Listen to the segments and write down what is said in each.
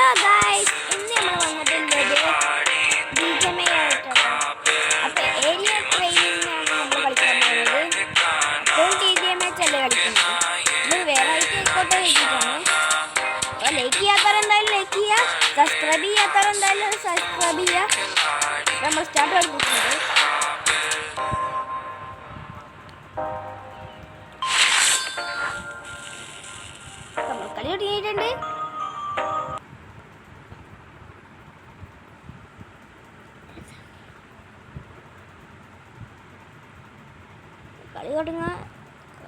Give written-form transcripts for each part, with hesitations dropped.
Hello guys, ഇന്ന് നമ്മൾ വന്നിട്ടുള്ളത് BGMI ആയിട്ടാണ്. അപ്പോൾ ഏരിയ ട്രെയിനിങ്ങാണ് നമ്മൾ കളിക്കാൻ പോകുന്നത്. അപ്പോൾ BGMI അല്ലേ കളിക്കുന്നത്. ഇത് വേറെ ആയിക്കോട്ടെ എഴുതിയിട്ടാണ്. അപ്പോൾ ലൈക്ക് ചെയ്യാത്തവരെന്തായാലും ലൈക്ക് ചെയ്യുക, സബ്സ്ക്രൈബ് ചെയ്യാത്തവരെന്തായാലും സബ്സ്ക്രൈബ് ചെയ്യുക. നമ്മൾ സ്റ്റാർട്ട് കളിക്കുന്നത്. നമ്മൾ കളി തുടങ്ങിയിട്ടുണ്ട്.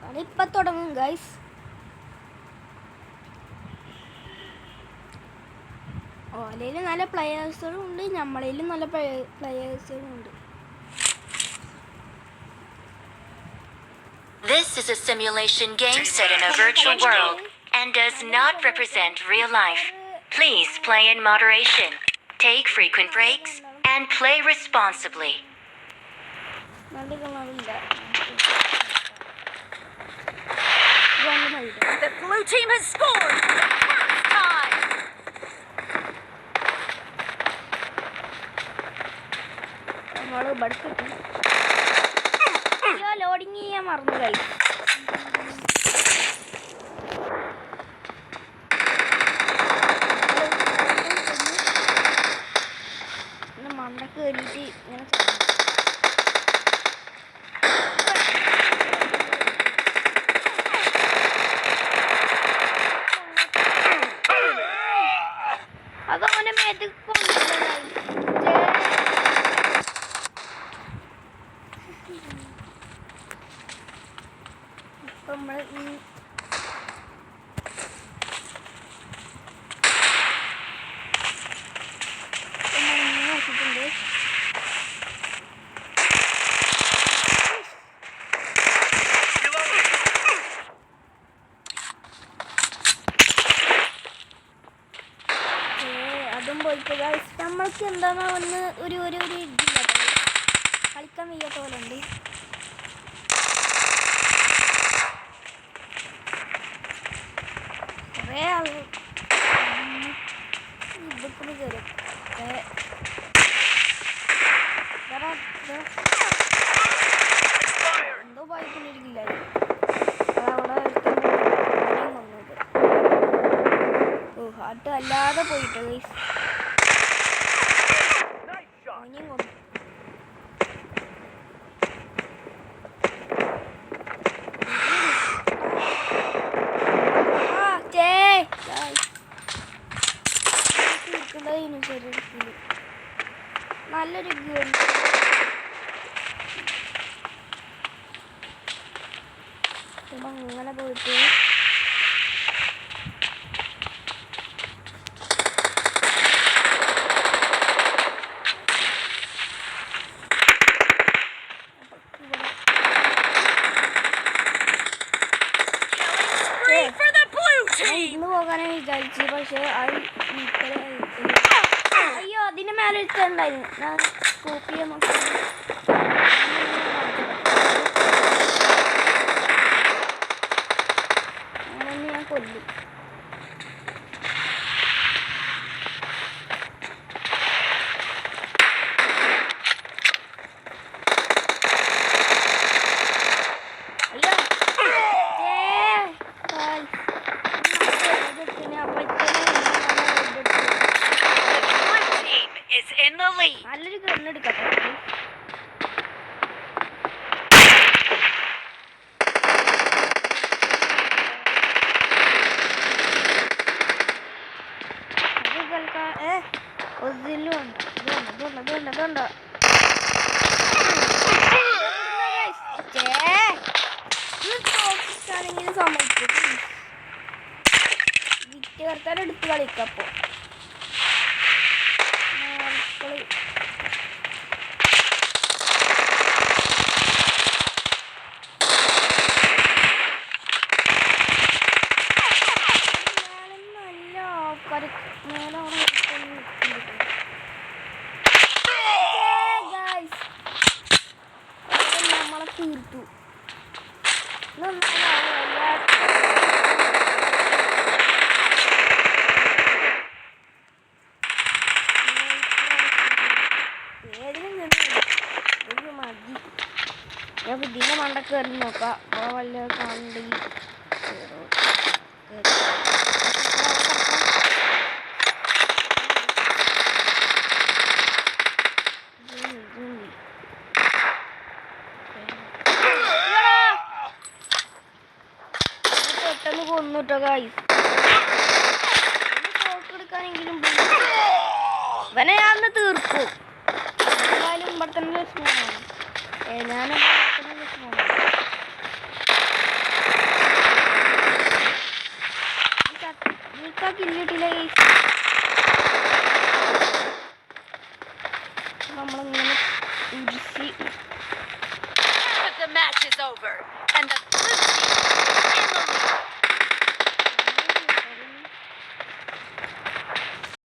കളി ഇപ്പം തുടങ്ങും ഗൈസ്. ഓലയിൽ നല്ല പ്ലെയേഴ്സുകളും ഉണ്ട്, നമ്മളേലും നല്ല പ്ലെയേഴ്സുകളും ഉണ്ട്. This is a simulation game set in a virtual world and does not represent real life. Please play in moderation, take frequent breaks, and play responsibly. The blue team has scored for the first time. Loading ചെയ്യാൻ മറന്നു കഴിയും. മണ്ട കയറിയിട്ട് ഇങ്ങനെ അതവനെ മേത്ത് നമ്മൾ നോക്കിയിട്ടുണ്ട്. അതും പോയിട്ട് നമ്മൾക്ക് എന്താണ് ഒന്ന് ഒരു ഇതില്ല, കളിക്കാൻ വയ്യാത്ത പോലെ ഉണ്ട്. കുറേ ആൾ ഇതൊക്കെ കയറും. എന്തോ പോയിക്കൊണ്ടിരിക്കില്ല. അതവിടെ വന്നത് ഹാർട്ട് അല്ലാതെ പോയിട്ട് ഇനിയും കൊന്നു. നല്ലൊരു ഗെയിം. അങ്ങനെ പോയിട്ട് ഇന്ന് പോകാനാണ് വിചാരിച്ചു. പക്ഷെ അയ്യോ, അതിന്റെ മേലെ ഇട്ടുണ്ടായിരുന്നു. ഞാൻ കോപ്പി ചെയ്യാൻ നോക്കി. അങ്ങനെ ഞാൻ കൊല്ലും. നല്ലൊരു കണ്ണെടുക്കട്ടെ. സമ്മതിക്കും വിറ്റ് കർത്താൻ എടുത്ത് കളിക്കപ്പോ നമ്മളെ തീർത്തു. നമുക്ക് ഇതിന്റെ മണ്ട കയറി നോക്കാം. അപ്പോൾ വല്ല കണ്ടി പെട്ടെന്ന് കൊന്നിട്ടോ ഗൈസ്. തോക്കെടുക്കാനെങ്കിലും ഇവനെ ഞാൻ തീർക്കും. എന്തായാലും ഇവിടെ തന്നെ സ്മോളാണ്. ഞാൻ കില്ലിട്ടില്ല ഗൈസ്.